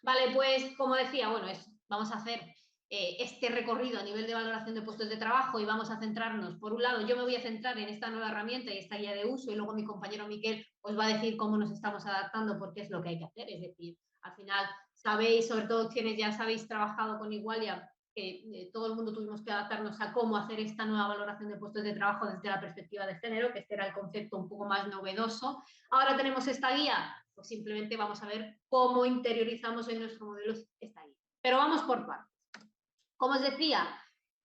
Vale, pues como decía, bueno, vamos a hacer este recorrido a nivel de valoración de puestos de trabajo y vamos a centrarnos, por un lado, yo me voy a centrar en esta nueva herramienta y esta guía de uso y luego mi compañero Miquel os va a decir cómo nos estamos adaptando porque es lo que hay que hacer, es decir, al final sabéis, sobre todo quienes ya habéis trabajado con Igualia, que todo el mundo tuvimos que adaptarnos a cómo hacer esta nueva valoración de puestos de trabajo desde la perspectiva de género, que este era el concepto un poco más novedoso. Ahora tenemos esta guía, pues simplemente vamos a ver cómo interiorizamos en nuestro modelo esta guía. Pero vamos por partes. Como os decía,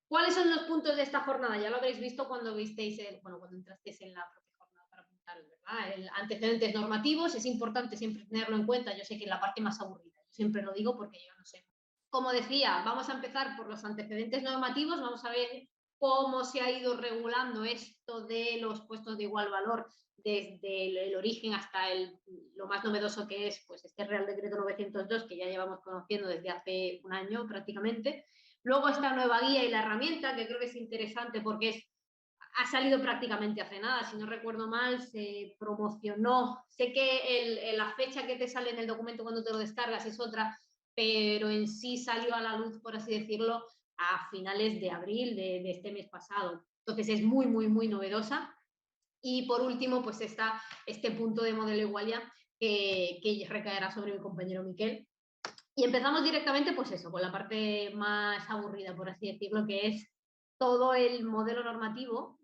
¿cuáles son los puntos de esta jornada? Ya lo habréis visto cuando visteis, cuando entrasteis en la propia jornada para apuntaros, ¿verdad? Antecedentes normativos, es importante siempre tenerlo en cuenta. Yo sé que es la parte más aburrida, yo siempre lo digo porque yo no sé. Como decía, vamos a empezar por los antecedentes normativos, vamos a ver cómo se ha ido regulando esto de los puestos de igual valor desde el origen hasta lo más novedoso que es pues, este Real Decreto 902 que ya llevamos conociendo desde hace un año prácticamente. Luego esta nueva guía y la herramienta, que creo que es interesante porque ha salido prácticamente hace nada, si no recuerdo mal, se promocionó. Sé que la fecha que te sale en el documento cuando te lo descargas es otra, pero en sí salió a la luz, por así decirlo, a finales de abril de este mes pasado. Entonces es muy, muy, muy novedosa. Y por último, pues está este punto de modelo Igualia que recaerá sobre mi compañero Miquel. Y empezamos directamente, pues eso, con la parte más aburrida, por así decirlo, que es todo el modelo normativo.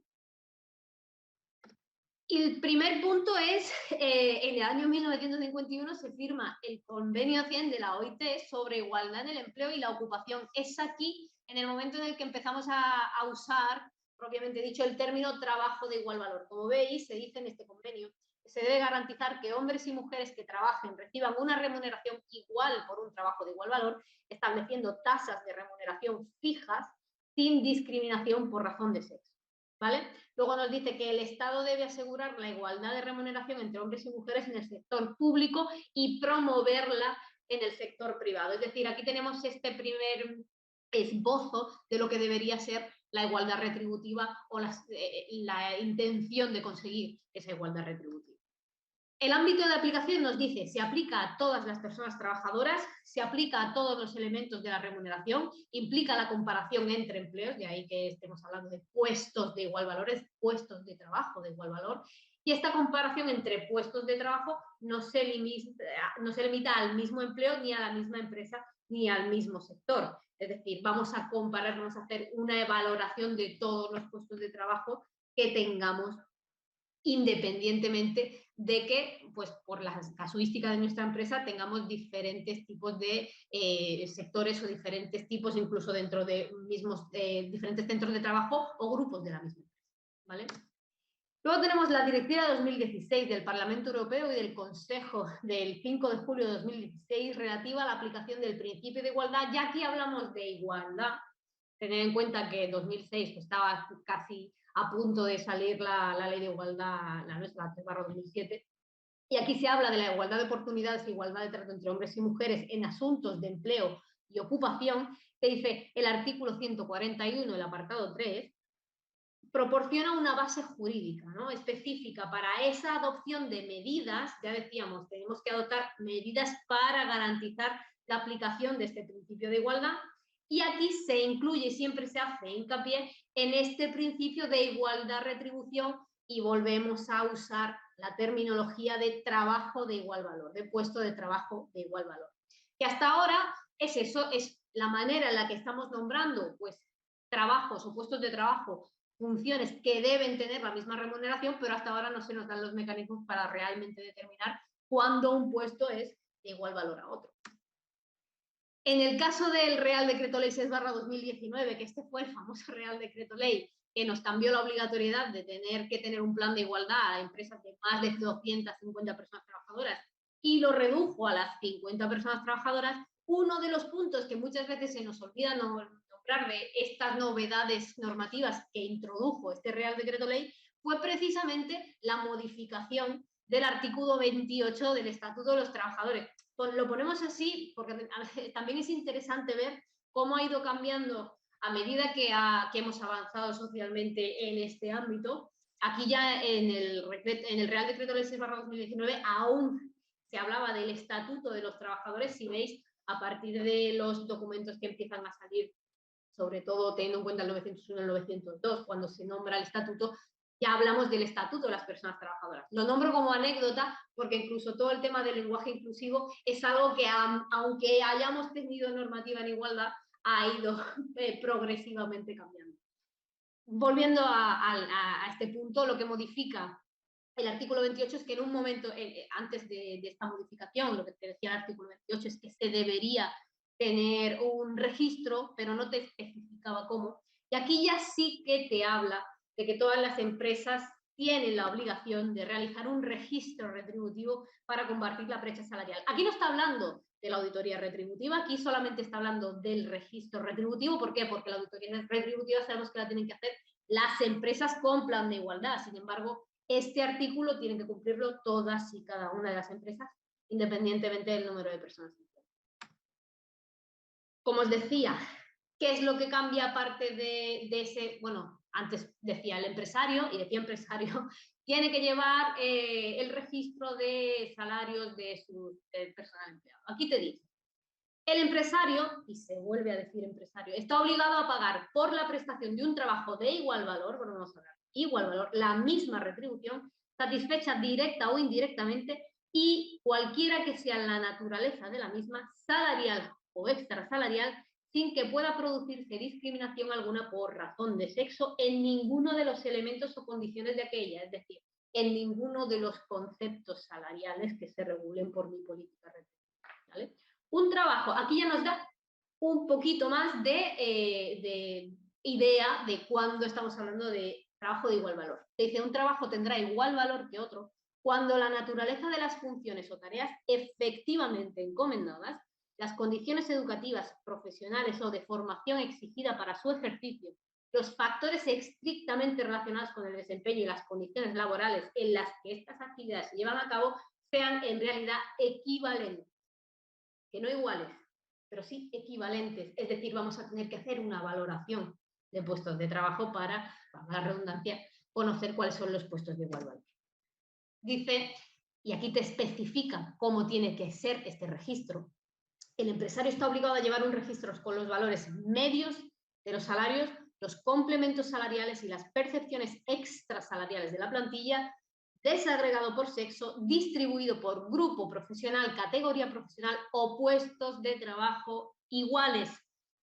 Y el primer punto es, en el año 1951 se firma el Convenio 100 de la OIT sobre igualdad en el empleo y la ocupación. Es aquí, en el momento en el que empezamos a usar, propiamente dicho, el término trabajo de igual valor. Como veis, se dice en este convenio que se debe garantizar que hombres y mujeres que trabajen reciban una remuneración igual por un trabajo de igual valor, estableciendo tasas de remuneración fijas sin discriminación por razón de sexo. ¿Vale? Luego nos dice que el Estado debe asegurar la igualdad de remuneración entre hombres y mujeres en el sector público y promoverla en el sector privado. Es decir, aquí tenemos este primer esbozo de lo que debería ser la igualdad retributiva o la intención de conseguir esa igualdad retributiva. El ámbito de aplicación nos dice, se aplica a todas las personas trabajadoras, se aplica a todos los elementos de la remuneración, implica la comparación entre empleos, de ahí que estemos hablando de puestos de igual valor, puestos de trabajo de igual valor, y esta comparación entre puestos de trabajo no se limita al mismo empleo, ni a la misma empresa, ni al mismo sector. Es decir, vamos a comparar, vamos a hacer una valoración de todos los puestos de trabajo que tengamos independientemente de que, pues por la casuística de nuestra empresa, tengamos diferentes tipos de sectores o diferentes tipos, incluso dentro de mismos diferentes centros de trabajo o grupos de la misma empresa. ¿Vale? Luego tenemos la Directiva 2016 del Parlamento Europeo y del Consejo del 5 de julio de 2016 relativa a la aplicación del principio de igualdad. Ya aquí hablamos de igualdad. Tener en cuenta que en 2006 pues, estaba casi a punto de salir la ley de igualdad, la nuestra, la 3/2007, y aquí se habla de la igualdad de oportunidades e igualdad de trato entre hombres y mujeres en asuntos de empleo y ocupación, que dice el artículo 141, el apartado 3, proporciona una base jurídica, ¿no? específica para esa adopción de medidas. Ya decíamos, tenemos que adoptar medidas para garantizar la aplicación de este principio de igualdad, y aquí se incluye, siempre se hace hincapié en este principio de igualdad retribución y volvemos a usar la terminología de trabajo de igual valor, de puesto de trabajo de igual valor. Que hasta ahora es eso, es la manera en la que estamos nombrando pues, trabajos o puestos de trabajo, funciones que deben tener la misma remuneración, pero hasta ahora no se nos dan los mecanismos para realmente determinar cuándo un puesto es de igual valor a otro. En el caso del Real Decreto Ley 6/2019, que este fue el famoso Real Decreto Ley que nos cambió la obligatoriedad de tener que tener un plan de igualdad a empresas de más de 250 personas trabajadoras y lo redujo a las 50 personas trabajadoras, uno de los puntos que muchas veces se nos olvida nombrar de estas novedades normativas que introdujo este Real Decreto Ley fue precisamente la modificación del artículo 28 del Estatuto de los Trabajadores. Pues lo ponemos así porque también es interesante ver cómo ha ido cambiando a medida que hemos avanzado socialmente en este ámbito. Aquí ya en el Real Decreto Ley 6/2019 aún se hablaba del Estatuto de los Trabajadores. Si veis, a partir de los documentos que empiezan a salir, sobre todo teniendo en cuenta el 901 y el 902, cuando se nombra el estatuto, ya hablamos del estatuto de las personas trabajadoras. Lo nombro como anécdota porque incluso todo el tema del lenguaje inclusivo es algo que, aunque hayamos tenido normativa en igualdad, ha ido progresivamente cambiando. Volviendo a este punto, lo que modifica el artículo 28 es que en un momento, antes de esta modificación, lo que te decía el artículo 28 es que se debería tener un registro, pero no te especificaba cómo. Y aquí ya sí que te habla de que todas las empresas tienen la obligación de realizar un registro retributivo para combatir la brecha salarial. Aquí no está hablando de la auditoría retributiva, aquí solamente está hablando del registro retributivo. ¿Por qué? Porque la auditoría retributiva sabemos que la tienen que hacer las empresas con plan de igualdad. Sin embargo, este artículo tiene que cumplirlo todas y cada una de las empresas, independientemente del número de personas. Como os decía, ¿qué es lo que cambia aparte de ese? Bueno, antes decía el empresario, y decía empresario, tiene que llevar el registro de salarios de su personal empleado. Aquí te dice, el empresario, y se vuelve a decir empresario, está obligado a pagar por la prestación de un trabajo de igual valor, bueno, vamos a hablar, igual valor, la misma retribución, satisfecha directa o indirectamente, y cualquiera que sea la naturaleza de la misma, salarial o extrasalarial, sin que pueda producirse discriminación alguna por razón de sexo en ninguno de los elementos o condiciones de aquella, es decir, en ninguno de los conceptos salariales que se regulen por mi política retributiva, ¿vale? Un trabajo, aquí ya nos da un poquito más de idea de cuando estamos hablando de trabajo de igual valor. Te dice, un trabajo tendrá igual valor que otro cuando la naturaleza de las funciones o tareas efectivamente encomendadas, las condiciones educativas, profesionales o de formación exigida para su ejercicio, los factores estrictamente relacionados con el desempeño y las condiciones laborales en las que estas actividades se llevan a cabo sean en realidad equivalentes, que no iguales, pero sí equivalentes. Es decir, vamos a tener que hacer una valoración de puestos de trabajo para la redundancia, conocer cuáles son los puestos de igual valor. Dice, y aquí te especifica cómo tiene que ser este registro. El empresario está obligado a llevar un registro con los valores medios de los salarios, los complementos salariales y las percepciones extrasalariales de la plantilla, desagregado por sexo, distribuido por grupo profesional, categoría profesional o puestos de trabajo iguales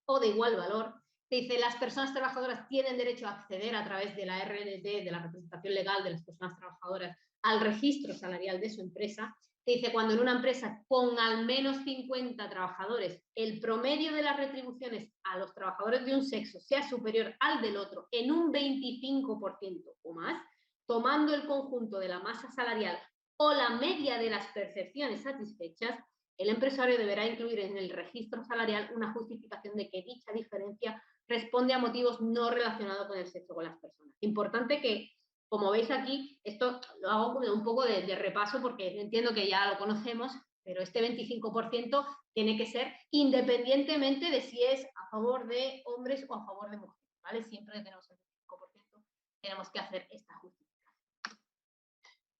o de igual valor. Te dice, las personas trabajadoras tienen derecho a acceder a través de la RNT, de la representación legal de las personas trabajadoras, al registro salarial de su empresa. Te dice, cuando en una empresa con al menos 50 trabajadores, el promedio de las retribuciones a los trabajadores de un sexo sea superior al del otro en un 25% o más, tomando el conjunto de la masa salarial o la media de las percepciones satisfechas, el empresario deberá incluir en el registro salarial una justificación de que dicha diferencia responde a motivos no relacionados con el sexo con las personas. Importante que, como veis aquí, esto lo hago como un poco de repaso porque entiendo que ya lo conocemos, pero este 25% tiene que ser independientemente de si es a favor de hombres o a favor de mujeres, ¿vale? Siempre que tenemos el 25% tenemos que hacer esta justificación.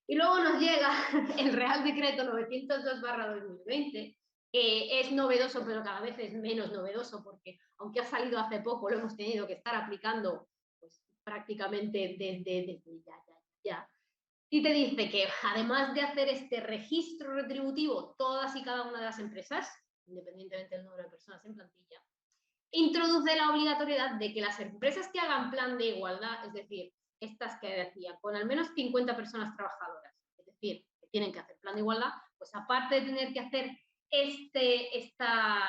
Y luego nos llega el Real Decreto 902/2020, que es novedoso, pero cada vez es menos novedoso, porque aunque ha salido hace poco, lo hemos tenido que estar aplicando pues, prácticamente desde ya. Y te dice que además de hacer este registro retributivo, todas y cada una de las empresas, independientemente del número de personas en plantilla, introduce la obligatoriedad de que las empresas que hagan plan de igualdad, es decir, estas que decía, con al menos 50 personas trabajadoras, es decir, que tienen que hacer plan de igualdad, pues aparte de tener que hacer estas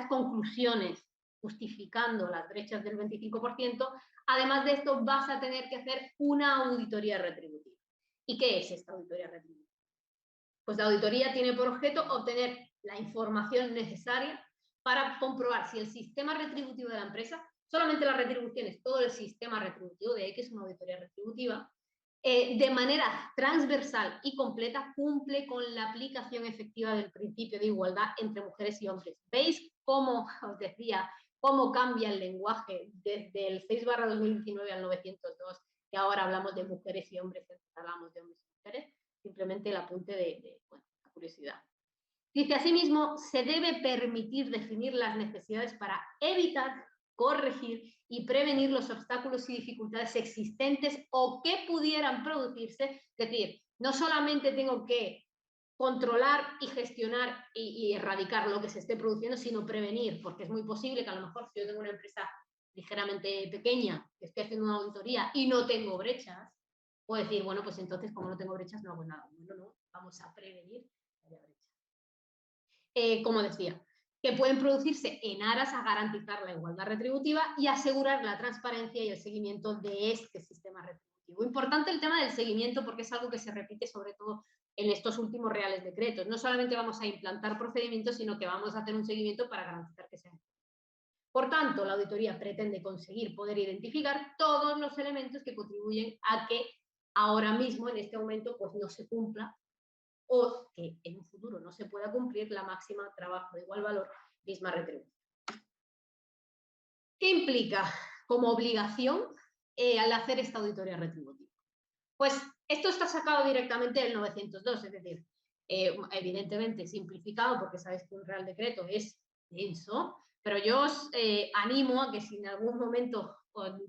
conclusiones justificando las brechas del 25%, además de esto vas a tener que hacer una auditoría retributiva. ¿Y qué es esta auditoría retributiva? Pues la auditoría tiene por objeto obtener la información necesaria para comprobar si el sistema retributivo de la empresa, solamente las retribuciones, todo el sistema retributivo, de ahí que es una auditoría retributiva, de manera transversal y completa cumple con la aplicación efectiva del principio de igualdad entre mujeres y hombres. ¿Veis cómo, os decía, cómo cambia el lenguaje desde el 6/2019 al 902, que ahora hablamos de mujeres y hombres, hablamos de hombres y mujeres? Simplemente el apunte de bueno, la curiosidad. Dice, asimismo, se debe permitir definir las necesidades para evitar, corregir y prevenir los obstáculos y dificultades existentes o que pudieran producirse. Es decir, no solamente tengo que controlar y gestionar y erradicar lo que se esté produciendo, sino prevenir, porque es muy posible que a lo mejor si yo tengo una empresa ligeramente pequeña, que esté haciendo una auditoría y no tengo brechas, puedo decir, bueno, pues entonces como no tengo brechas no hago nada. Bueno, no, vamos a prevenir que haya brechas. Como decía, que pueden producirse en aras a garantizar la igualdad retributiva y asegurar la transparencia y el seguimiento de este sistema retributivo. Importante el tema del seguimiento porque es algo que se repite sobre todo en estos últimos reales decretos. No solamente vamos a implantar procedimientos, sino que vamos a hacer un seguimiento para garantizar que sean. Por tanto, la auditoría pretende conseguir poder identificar todos los elementos que contribuyen a que ahora mismo, en este momento, pues no se cumpla o que en un futuro no se pueda cumplir la máxima trabajo de igual valor, misma retribución. ¿Qué implica como obligación al hacer esta auditoría retributiva? Pues esto está sacado directamente del 902, es decir, evidentemente simplificado porque sabéis que un real decreto es denso, pero yo os animo a que si en algún momento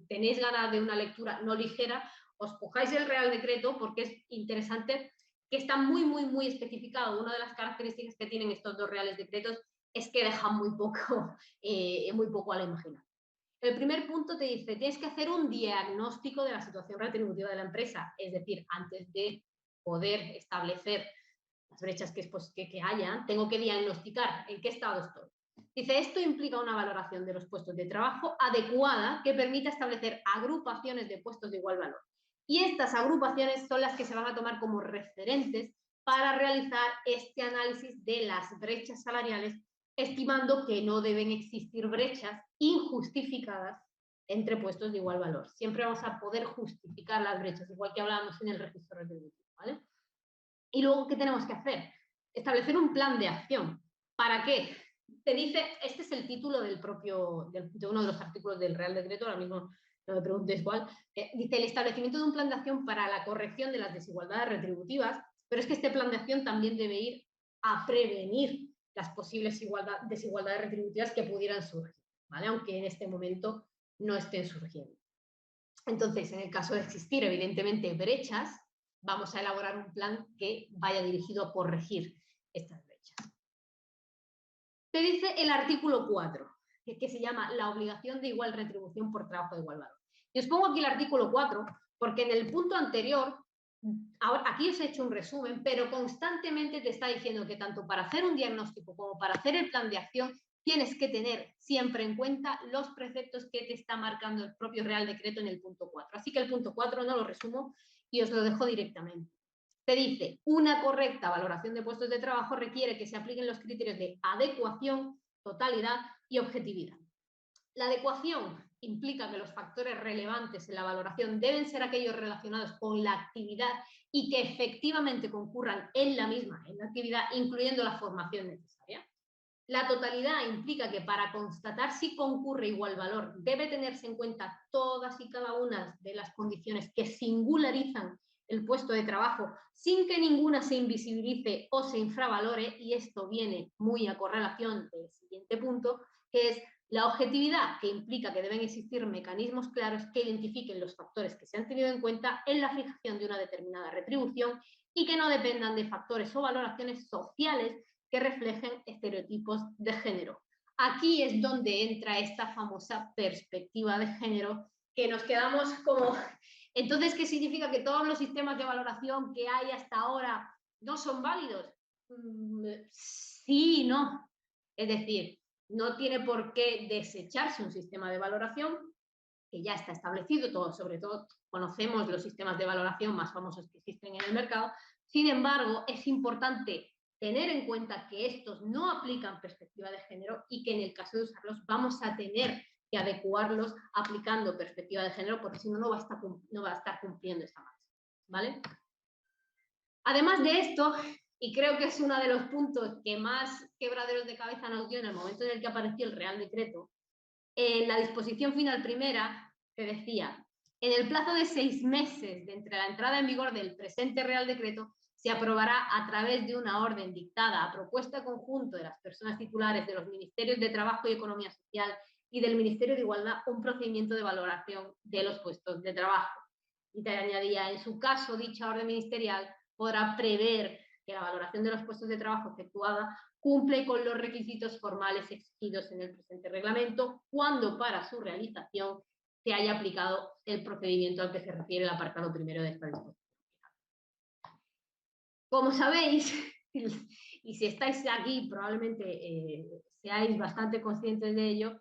tenéis ganas de una lectura no ligera, os cojáis el real decreto porque es interesante, que está muy especificado. Una de las características que tienen estos dos reales decretos es que dejan muy poco a la imaginación. El primer punto te dice, tienes que hacer un diagnóstico de la situación retributiva de la empresa, es decir, antes de poder establecer las brechas que hayan, tengo que diagnosticar en qué estado estoy. Dice, esto implica una valoración de los puestos de trabajo adecuada que permita establecer agrupaciones de puestos de igual valor. Y estas agrupaciones son las que se van a tomar como referentes para realizar este análisis de las brechas salariales, estimando que no deben existir brechas injustificadas entre puestos de igual valor. Siempre vamos a poder justificar las brechas, igual que hablábamos en el registro retributivo, ¿vale? Y luego, ¿qué tenemos que hacer? Establecer un plan de acción. ¿Para qué? Te dice, este es el título de uno de los artículos del Real Decreto, ahora mismo no me preguntes cuál, dice el establecimiento de un plan de acción para la corrección de las desigualdades retributivas, pero es que este plan de acción también debe ir a prevenir las posibles desigualdades retributivas que pudieran surgir, ¿vale? Aunque en este momento no estén surgiendo. Entonces, en el caso de existir, evidentemente, brechas, vamos a elaborar un plan que vaya dirigido a corregir estas brechas. Te dice el artículo 4, que se llama la obligación de igual retribución por trabajo de igual valor. Y os pongo aquí el artículo 4 porque en el punto anterior, aquí os he hecho un resumen, pero constantemente te está diciendo que tanto para hacer un diagnóstico como para hacer el plan de acción tienes que tener siempre en cuenta los preceptos que te está marcando el propio Real Decreto en el punto 4. Así que el punto 4 no lo resumo y os lo dejo directamente. Te dice, una correcta valoración de puestos de trabajo requiere que se apliquen los criterios de adecuación, totalidad y objetividad. La adecuación implica que los factores relevantes en la valoración deben ser aquellos relacionados con la actividad y que efectivamente concurran en la misma, en la actividad, incluyendo la formación necesaria. La totalidad implica que para constatar si concurre igual valor debe tenerse en cuenta todas y cada una de las condiciones que singularizan el puesto de trabajo sin que ninguna se invisibilice o se infravalore, y esto viene muy a correlación del siguiente punto, que es la objetividad, que implica que deben existir mecanismos claros que identifiquen los factores que se han tenido en cuenta en la fijación de una determinada retribución y que no dependan de factores o valoraciones sociales que reflejen estereotipos de género. Aquí es donde entra esta famosa perspectiva de género, que nos quedamos como, entonces, ¿qué significa? ¿Que todos los sistemas de valoración que hay hasta ahora no son válidos? Sí y no. Es decir, no tiene por qué desecharse un sistema de valoración que ya está establecido, sobre todo conocemos los sistemas de valoración más famosos que existen en el mercado. Sin embargo, es importante tener en cuenta que estos no aplican perspectiva de género y que en el caso de usarlos vamos a tener que adecuarlos aplicando perspectiva de género, porque si no, no va a estar cumpliendo esta máxima, ¿vale? Además de esto, y creo que es uno de los puntos que más quebraderos de cabeza nos dio en el momento en el que apareció el Real Decreto, en la disposición final primera te decía, en el plazo de 6 meses de entre la entrada en vigor del presente Real Decreto, se aprobará a través de una orden dictada a propuesta conjunta de las personas titulares de los Ministerios de Trabajo y Economía Social y del Ministerio de Igualdad un procedimiento de valoración de los puestos de trabajo. Y te añadía, en su caso, dicha orden ministerial podrá prever que la valoración de los puestos de trabajo efectuada cumple con los requisitos formales exigidos en el presente reglamento cuando para su realización se haya aplicado el procedimiento al que se refiere el apartado primero de esta disposición. Como sabéis, y si estáis aquí probablemente seáis bastante conscientes de ello,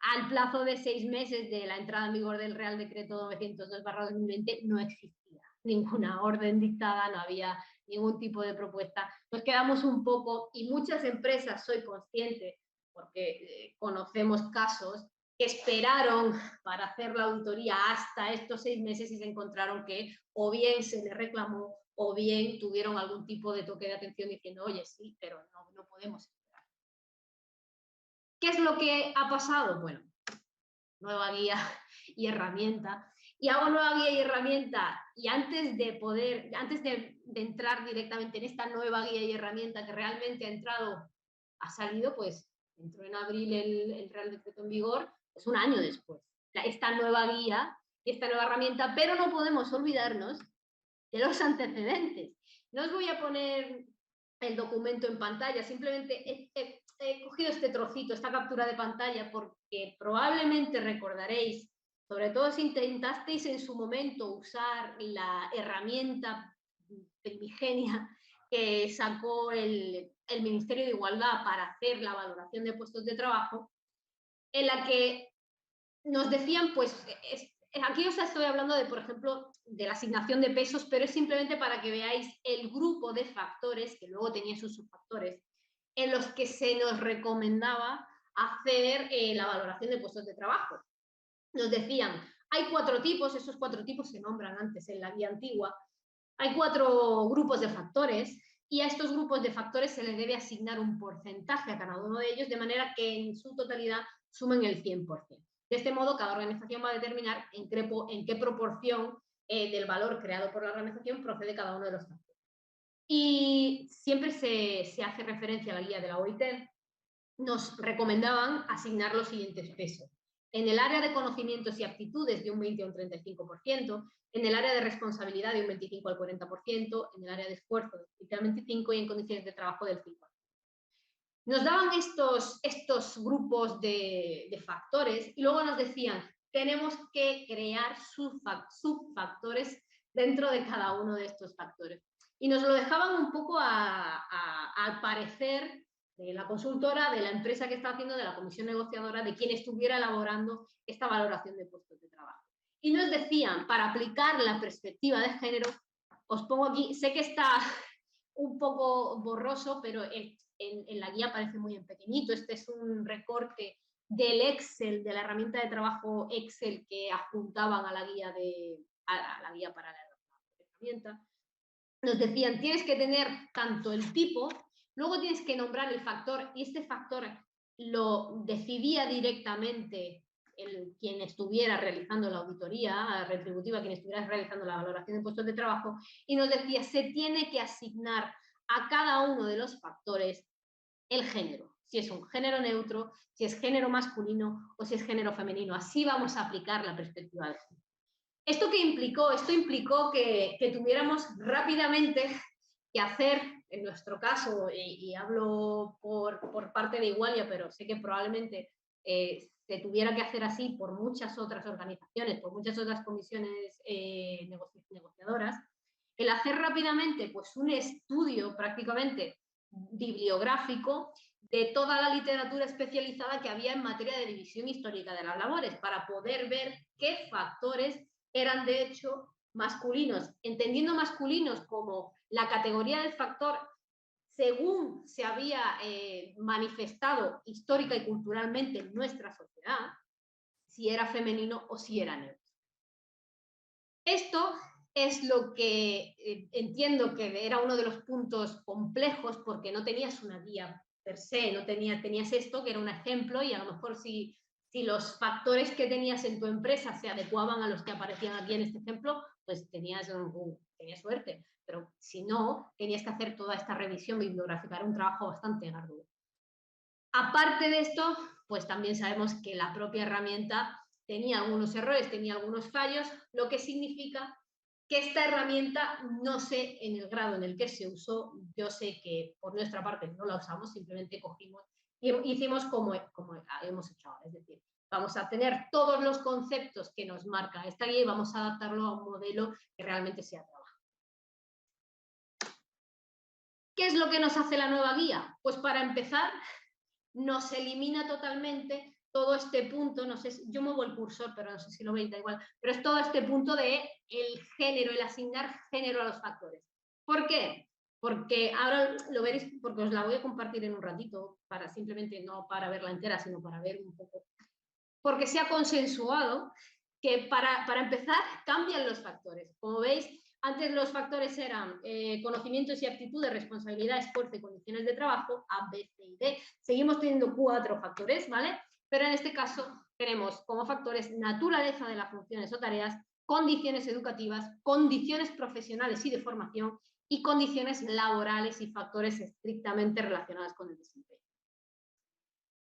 al plazo de 6 meses de la entrada en vigor del Real Decreto 902/2020 no existía ninguna orden dictada, no había ningún tipo de propuesta. Nos quedamos un poco, y muchas empresas, soy consciente, porque conocemos casos, que esperaron para hacer la auditoría hasta estos 6 meses y se encontraron que o bien se les reclamó o bien tuvieron algún tipo de toque de atención diciendo, oye, sí, pero no podemos esperar. ¿Qué es lo que ha pasado? Bueno, nueva guía y herramienta. Y hago nueva guía y herramienta, y antes de entrar directamente en esta nueva guía y herramienta que realmente ha salido, pues entró en abril el Real Decreto en vigor, pues un año después, esta nueva guía y esta nueva herramienta, pero no podemos olvidarnos de los antecedentes. No os voy a poner el documento en pantalla, simplemente he cogido este trocito, esta captura de pantalla, porque probablemente recordaréis, sobre todo si intentasteis en su momento usar la herramienta primigenia que sacó el Ministerio de Igualdad para hacer la valoración de puestos de trabajo, en la que nos decían, pues, aquí os estoy hablando de, por ejemplo, de la asignación de pesos, pero es simplemente para que veáis el grupo de factores, que luego tenía sus subfactores, en los que se nos recomendaba hacer la valoración de puestos de trabajo. Nos decían, hay 4 tipos, esos 4 tipos se nombran antes en la guía antigua, hay 4 grupos de factores y a estos grupos de factores se les debe asignar un porcentaje a cada uno de ellos de manera que en su totalidad sumen el 100%. De este modo, cada organización va a determinar en qué proporción del valor creado por la organización procede cada uno de los factores. Y siempre se hace referencia a la guía de la OIT, nos recomendaban asignar los siguientes pesos. En el área de conocimientos y aptitudes de un 20 a un 35%, en el área de responsabilidad de un 25 al 40%, en el área de esfuerzo del 25% y en condiciones de trabajo del 5%. Nos daban estos grupos de factores y luego nos decían, tenemos que crear subfactores dentro de cada uno de estos factores. Y nos lo dejaban un poco al parecer de la consultora, de la empresa que está haciendo, de la comisión negociadora, de quien estuviera elaborando esta valoración de puestos de trabajo. Y nos decían, para aplicar la perspectiva de género, os pongo aquí, sé que está un poco borroso, pero en la guía aparece muy en pequeñito. Este es un recorte del Excel, de la herramienta de trabajo Excel que adjuntaban a la guía, para la herramienta. Nos decían, tienes que tener tanto el tipo, luego tienes que nombrar el factor, y este factor lo decidía directamente quien estuviera realizando la auditoría retributiva, quien estuviera realizando la valoración de puestos de trabajo, y nos decía, se tiene que asignar a cada uno de los factores el género, si es un género neutro, si es género masculino o si es género femenino. Así vamos a aplicar la perspectiva de género. ¿Esto qué implicó? Esto implicó que tuviéramos rápidamente que hacer, en nuestro caso, y hablo por parte de Igualia, pero sé que probablemente se tuviera que hacer así por muchas otras organizaciones, por muchas otras comisiones negociadoras, el hacer rápidamente pues, un estudio prácticamente bibliográfico de toda la literatura especializada que había en materia de división histórica de las labores, para poder ver qué factores eran de hecho masculinos, entendiendo masculinos como la categoría del factor según se había manifestado histórica y culturalmente en nuestra sociedad, si era femenino o si era neutro. Esto es lo que entiendo que era uno de los puntos complejos, porque no tenías una guía per se, tenías esto que era un ejemplo, y a lo mejor si los factores que tenías en tu empresa se adecuaban a los que aparecían aquí en este ejemplo, pues tenías tenías suerte, pero si no, tenías que hacer toda esta revisión bibliográfica, era un trabajo bastante arduo. Aparte de esto, pues también sabemos que la propia herramienta tenía algunos errores, tenía algunos fallos, lo que significa que esta herramienta, no sé en el grado en el que se usó, yo sé que por nuestra parte no la usamos, simplemente cogimos y hicimos como hemos hecho ahora, es decir, vamos a tener todos los conceptos que nos marca esta guía y vamos a adaptarlo a un modelo que realmente sea trabajado. ¿Qué es lo que nos hace la nueva guía? Pues para empezar, nos elimina totalmente todo este punto, no sé, yo muevo el cursor, pero no sé si lo veis, da igual, pero es todo este punto de el género, el asignar género a los factores. ¿Por qué? Porque ahora lo veréis, porque os la voy a compartir en un ratito, para simplemente no para verla entera, sino para ver un poco. Porque se ha consensuado que para empezar cambian los factores. Como veis, antes los factores eran conocimientos y aptitudes, responsabilidad, esfuerzo y condiciones de trabajo, A, B, C y D. Seguimos teniendo 4 factores, ¿vale? Pero en este caso tenemos como factores naturaleza de las funciones o tareas, condiciones educativas, condiciones profesionales y de formación y condiciones laborales y factores estrictamente relacionados con el desempeño.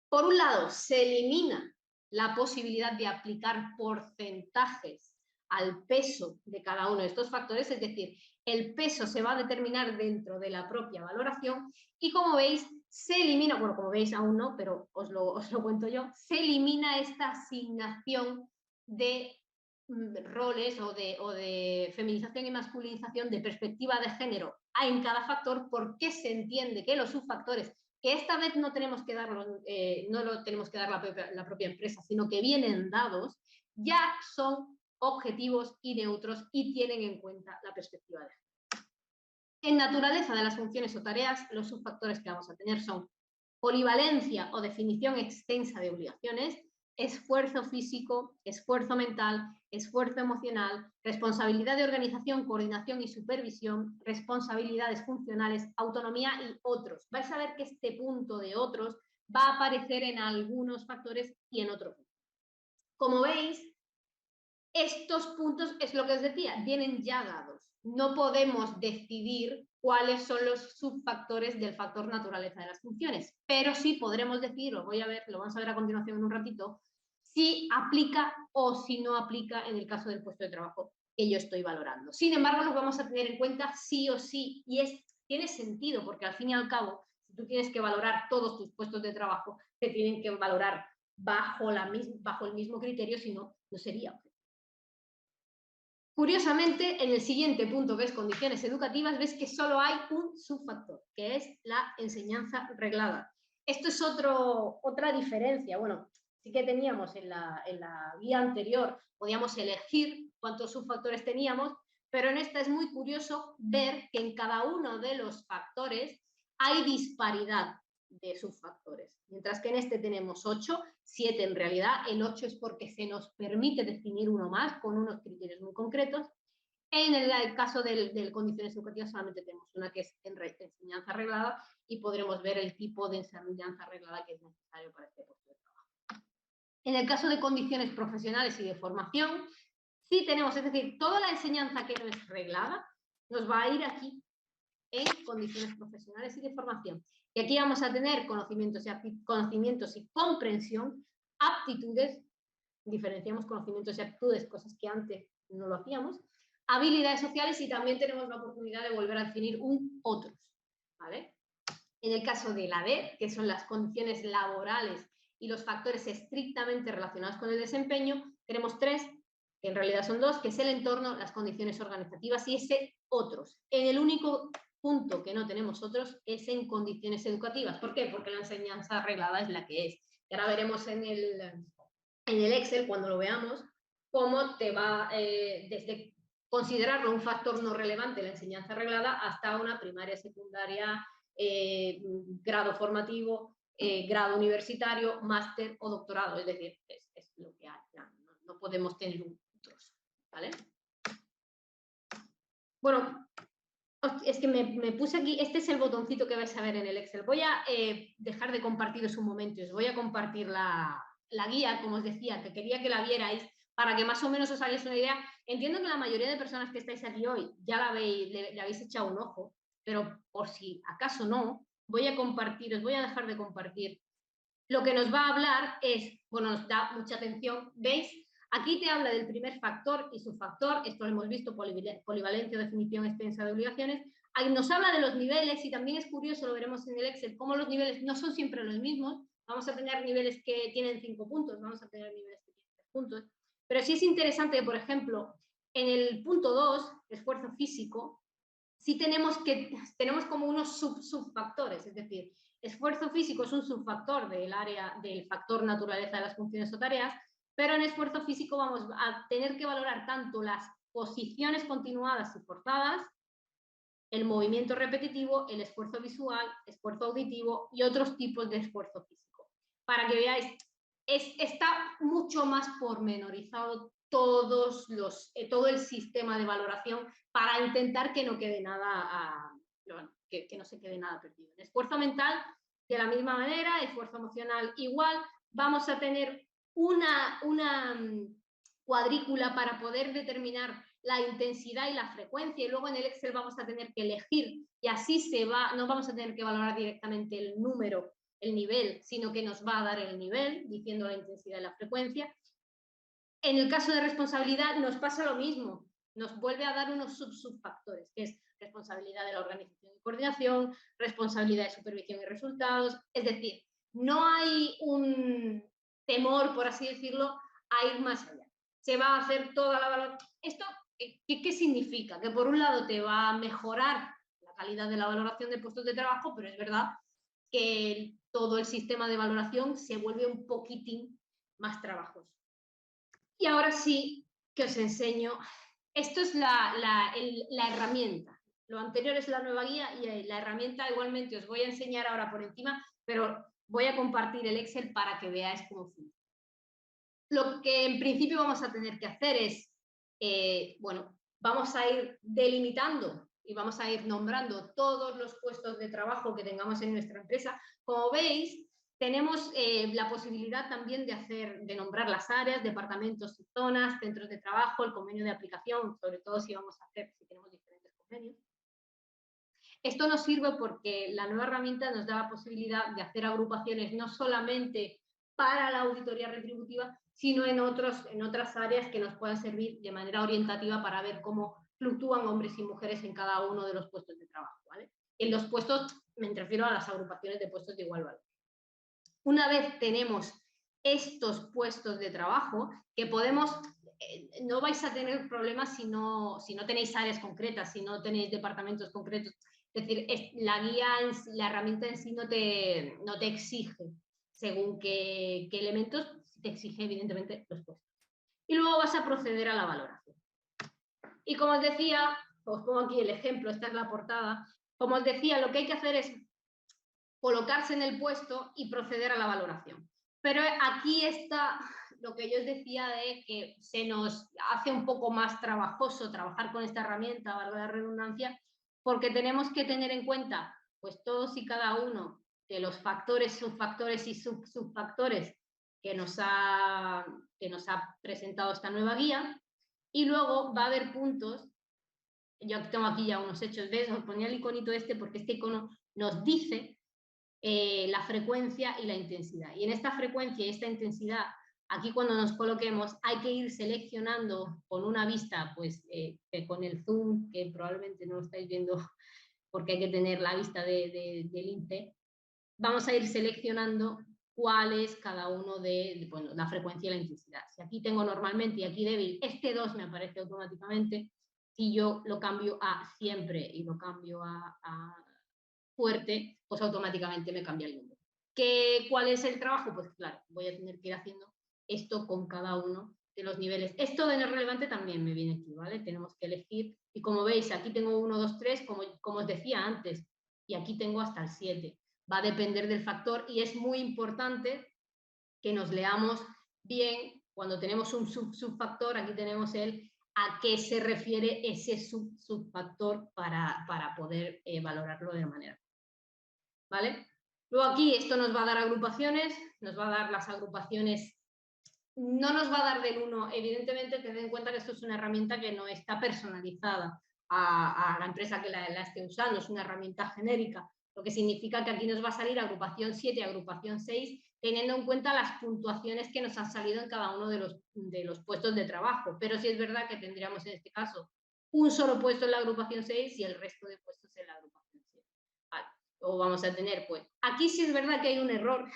Por un lado, se elimina la posibilidad de aplicar porcentajes al peso de cada uno de estos factores, es decir, el peso se va a determinar dentro de la propia valoración y como veis, se elimina, bueno, como veis aún no, pero os lo cuento yo, se elimina esta asignación de roles o de feminización y masculinización de perspectiva de género en cada factor porque se entiende que los subfactores que esta vez no tenemos que darlo, no lo tenemos que dar la propia empresa, sino que vienen dados, ya son objetivos y neutros y tienen en cuenta la perspectiva de género. En naturaleza de las funciones o tareas, los subfactores que vamos a tener son polivalencia o definición extensa de obligaciones, esfuerzo físico, esfuerzo mental, esfuerzo emocional, responsabilidad de organización, coordinación y supervisión, responsabilidades funcionales, autonomía y otros. Vais a ver que este punto de otros va a aparecer en algunos factores y en otros. Como veis, estos puntos, es lo que os decía, vienen ya dados. No podemos decidir cuáles son los subfactores del factor naturaleza de las funciones, pero sí podremos decir, lo vamos a ver a continuación en un ratito, si aplica o si no aplica en el caso del puesto de trabajo que yo estoy valorando. Sin embargo, los vamos a tener en cuenta sí o sí, y tiene sentido, porque al fin y al cabo, si tú tienes que valorar todos tus puestos de trabajo, te tienen que valorar bajo el mismo criterio, si no, no sería. Curiosamente, en el siguiente punto, que es condiciones educativas, ves que solo hay un subfactor, que es la enseñanza reglada. Esto es otra diferencia. Bueno, sí que teníamos en la guía anterior, podíamos elegir cuántos subfactores teníamos, pero en esta es muy curioso ver que en cada uno de los factores hay disparidad de subfactores. Mientras que en este tenemos 8, 7 en realidad, el 8 es porque se nos permite definir uno más con unos criterios muy concretos. En el caso de condiciones educativas solamente tenemos una que es enseñanza arreglada y podremos ver el tipo de enseñanza arreglada que es necesario para este puesto de trabajo. En el caso de condiciones profesionales y de formación, sí tenemos, es decir, toda la enseñanza que no es reglada nos va a ir aquí en condiciones profesionales y de formación. Y aquí vamos a tener conocimientos y comprensión, aptitudes, diferenciamos conocimientos y aptitudes, cosas que antes no lo hacíamos, habilidades sociales y también tenemos la oportunidad de volver a definir un otros, ¿vale? En el caso de la D, que son las condiciones laborales y los factores estrictamente relacionados con el desempeño, tenemos 3, que en realidad son 2, que es el entorno, las condiciones organizativas y ese otros. En el único punto que no tenemos otros es en condiciones educativas. ¿Por qué? Porque la enseñanza arreglada es la que es. Y ahora veremos en el Excel, cuando lo veamos, cómo te va desde considerarlo un factor no relevante la enseñanza arreglada hasta una primaria, secundaria, grado formativo, grado universitario, máster o doctorado. Es decir, es lo que hay. No podemos tener otros, ¿vale? Bueno, es que me puse aquí, este es el botoncito que vais a ver en el Excel. Voy a dejar de compartiros un momento y os voy a compartir la guía, como os decía, que quería que la vierais, para que más o menos os hagáis una idea. Entiendo que la mayoría de personas que estáis aquí hoy ya le habéis echado un ojo, pero por si acaso no, voy a compartir, os voy a dejar de compartir. Lo que nos va a hablar es, bueno, nos da mucha atención, ¿veis? Aquí te habla del primer factor y su factor, esto lo hemos visto, polivalencia, definición extensa de obligaciones. Ahí nos habla de los niveles y también es curioso, lo veremos en el Excel, cómo los niveles no son siempre los mismos. Vamos a tener niveles que tienen 5 puntos, vamos a tener niveles que tienen 3 puntos. Pero sí es interesante, por ejemplo, en el punto 2, esfuerzo físico, sí tenemos como unos subfactores, es decir, esfuerzo físico es un subfactor del área del factor naturaleza de las funciones o tareas, pero en esfuerzo físico vamos a tener que valorar tanto las posiciones continuadas y forzadas, el movimiento repetitivo, el esfuerzo visual, esfuerzo auditivo y otros tipos de esfuerzo físico. Para que veáis, está mucho más pormenorizado todo el sistema de valoración para intentar que no quede nada, que no se quede nada perdido. En esfuerzo mental, de la misma manera, esfuerzo emocional igual, vamos a tener una cuadrícula para poder determinar la intensidad y la frecuencia, y luego en el Excel vamos a tener que elegir, y así no vamos a tener que valorar directamente el número, el nivel, sino que nos va a dar el nivel, diciendo la intensidad y la frecuencia. En el caso de responsabilidad nos pasa lo mismo, nos vuelve a dar unos subfactores, que es responsabilidad de la organización y coordinación, responsabilidad de supervisión y resultados, es decir, no hay un temor, por así decirlo, a ir más allá. Se va a hacer toda la valoración. ¿Esto qué significa? Que por un lado te va a mejorar la calidad de la valoración de puestos de trabajo, pero es verdad que todo el sistema de valoración se vuelve un poquitín más trabajoso. Y ahora sí que os enseño, esto es la herramienta, lo anterior es la nueva guía y la herramienta igualmente os voy a enseñar ahora por encima, pero voy a compartir el Excel para que veáis cómo funciona. Lo que en principio vamos a tener que hacer es, bueno, vamos a ir delimitando y vamos a ir nombrando todos los puestos de trabajo que tengamos en nuestra empresa. Como veis, tenemos la posibilidad también de nombrar las áreas, departamentos y zonas, centros de trabajo, el convenio de aplicación, sobre todo si tenemos diferentes convenios. Esto nos sirve porque la nueva herramienta nos da la posibilidad de hacer agrupaciones no solamente para la auditoría retributiva, sino en otras áreas que nos puedan servir de manera orientativa para ver cómo fluctúan hombres y mujeres en cada uno de los puestos de trabajo, ¿vale? En los puestos, me refiero a las agrupaciones de puestos de igual valor. Una vez tenemos estos puestos de trabajo, que podemos, no vais a tener problemas si no tenéis áreas concretas, si no tenéis departamentos concretos. Es decir, la guía, la herramienta en sí no te exige según qué elementos, te exige evidentemente los puestos. Y luego vas a proceder a la valoración. Y como os decía, os pongo aquí el ejemplo, esta es la portada, como os decía, lo que hay que hacer es colocarse en el puesto y proceder a la valoración. Pero aquí está lo que yo os decía de que se nos hace un poco más trabajoso trabajar con esta herramienta, valga la redundancia, porque tenemos que tener en cuenta pues todos y cada uno de los factores, subfactores y subfactores que nos ha presentado esta nueva guía, y luego va a haber puntos. Yo tengo aquí ya unos hechos, ¿ves? Os ponía el iconito este porque este icono nos dice la frecuencia y la intensidad. Y en esta frecuencia y esta intensidad, aquí cuando nos coloquemos, hay que ir seleccionando con una vista, pues con el zoom, que probablemente no lo estáis viendo porque hay que tener la vista del INPE, vamos a ir seleccionando cuál es cada uno de bueno, la frecuencia y la intensidad. Si aquí tengo normalmente y aquí débil, este 2 me aparece automáticamente. Si yo lo cambio a siempre y lo cambio a fuerte, pues automáticamente me cambia el número. ¿Cuál es el trabajo? Pues claro, voy a tener que ir haciendo esto con cada uno de los niveles. Esto de no relevante también me viene aquí, ¿vale? Tenemos que elegir, y como veis, aquí tengo 1, 2, 3, como os decía antes, y aquí tengo hasta el 7. Va a depender del factor y es muy importante que nos leamos bien cuando tenemos un subfactor, aquí tenemos el a qué se refiere ese subfactor para poder valorarlo de manera. ¿Vale? Luego aquí esto nos va a dar agrupaciones, nos va a dar las agrupaciones no nos va a dar del 1. Evidentemente, tened en cuenta que esto es una herramienta que no está personalizada a la empresa que la esté usando, es una herramienta genérica, lo que significa que aquí nos va a salir agrupación 7 y agrupación 6, teniendo en cuenta las puntuaciones que nos han salido en cada uno de los puestos de trabajo. Pero sí es verdad que tendríamos en este caso un solo puesto en la agrupación 6 y el resto de puestos en la agrupación 7. Vale. O vamos a tener, pues, aquí sí es verdad que hay un error,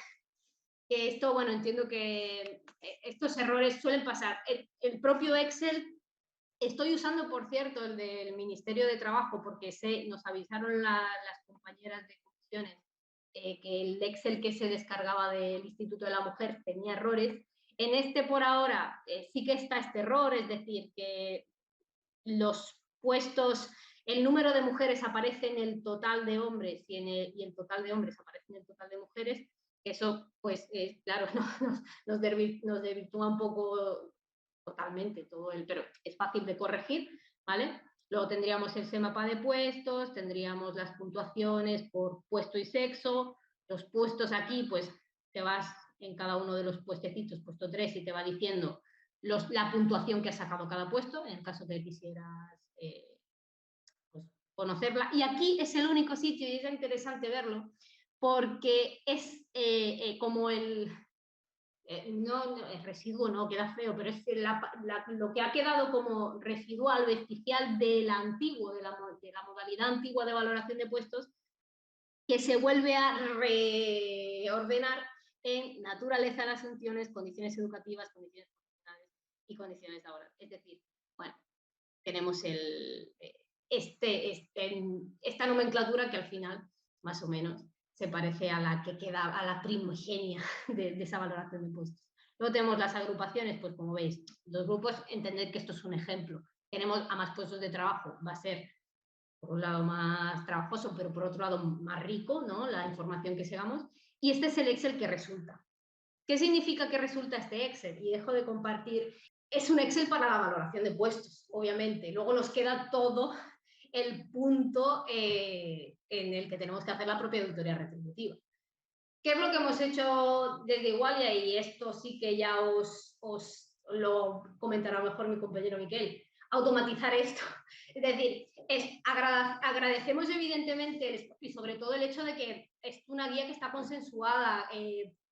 que esto, bueno, entiendo que estos errores suelen pasar. El propio Excel, estoy usando, por cierto, el del Ministerio de Trabajo, porque nos avisaron las compañeras de comisiones que el Excel que se descargaba del Instituto de la Mujer tenía errores. En este, por ahora, sí que está este error, es decir, que los puestos, el número de mujeres aparece en el total de hombres y el total de hombres aparece en el total de mujeres. Eso, pues, claro, nos desvirtúa un poco totalmente todo pero es fácil de corregir, ¿vale? Luego tendríamos ese mapa de puestos, tendríamos las puntuaciones por puesto y sexo, los puestos aquí, pues te vas en cada uno de los puestecitos, puesto 3, y te va diciendo la puntuación que ha sacado cada puesto, en el caso que quisieras pues, conocerla. Y aquí es el único sitio, y es interesante verlo, porque es como no, el residuo no, queda feo, pero es lo que ha quedado como residual, vestigial del antiguo, de la modalidad antigua de valoración de puestos, que se vuelve a reordenar en naturaleza de las funciones, condiciones educativas, condiciones profesionales y condiciones laborales. Es decir, bueno, tenemos esta nomenclatura que al final, más o menos, se parece a la que queda, a la primogenia de esa valoración de puestos. Luego tenemos las agrupaciones, pues como veis, los grupos, entended que esto es un ejemplo. Tenemos a más puestos de trabajo, va a ser por un lado más trabajoso, pero por otro lado más rico, ¿no? La información que sigamos. Y este es el Excel que resulta. ¿Qué significa que resulta este Excel? Y dejo de compartir. Es un Excel para la valoración de puestos, obviamente. Luego nos queda todo el punto en el que tenemos que hacer la propia auditoría retributiva. ¿Qué es lo que hemos hecho desde Igualia? Y esto sí que ya os lo comentará mejor mi compañero Miquel. Automatizar esto. Es decir, agradecemos evidentemente y sobre todo el hecho de que es una guía que está consensuada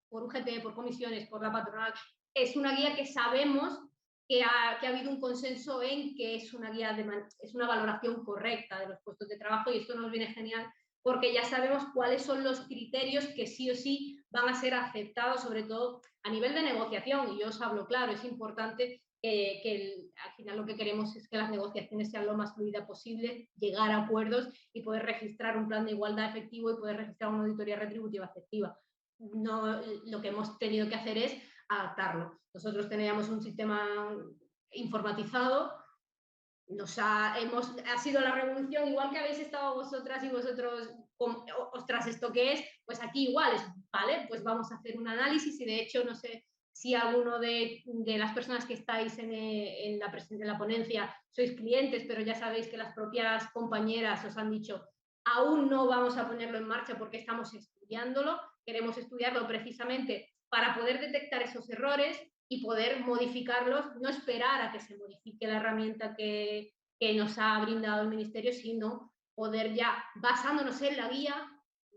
por UGT, por comisiones, por la patronal. Es una guía que sabemos que ha habido un consenso en que es una guía es una valoración correcta de los puestos de trabajo, y esto nos viene genial porque ya sabemos cuáles son los criterios que sí o sí van a ser aceptados, sobre todo a nivel de negociación. Y yo os hablo claro, es importante al final lo que queremos es que las negociaciones sean lo más fluida posible, llegar a acuerdos y poder registrar un plan de igualdad efectivo y poder registrar una auditoría retributiva efectiva. No, lo que hemos tenido que hacer es adaptarlo. Nosotros teníamos un sistema informatizado, ha sido la revolución, igual que habéis estado vosotras y vosotros, ostras, ¿esto qué es? Pues aquí igual, ¿vale? Pues vamos a hacer un análisis, y de hecho no sé si alguno de las personas que estáis en la ponencia sois clientes, pero ya sabéis que las propias compañeras os han dicho, aún no vamos a ponerlo en marcha porque estamos estudiándolo, queremos estudiarlo precisamente para poder detectar esos errores y poder modificarlos, no esperar a que se modifique la herramienta que nos ha brindado el Ministerio, sino poder ya, basándonos en la guía,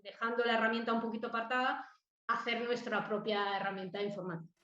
dejando la herramienta un poquito apartada, hacer nuestra propia herramienta informática.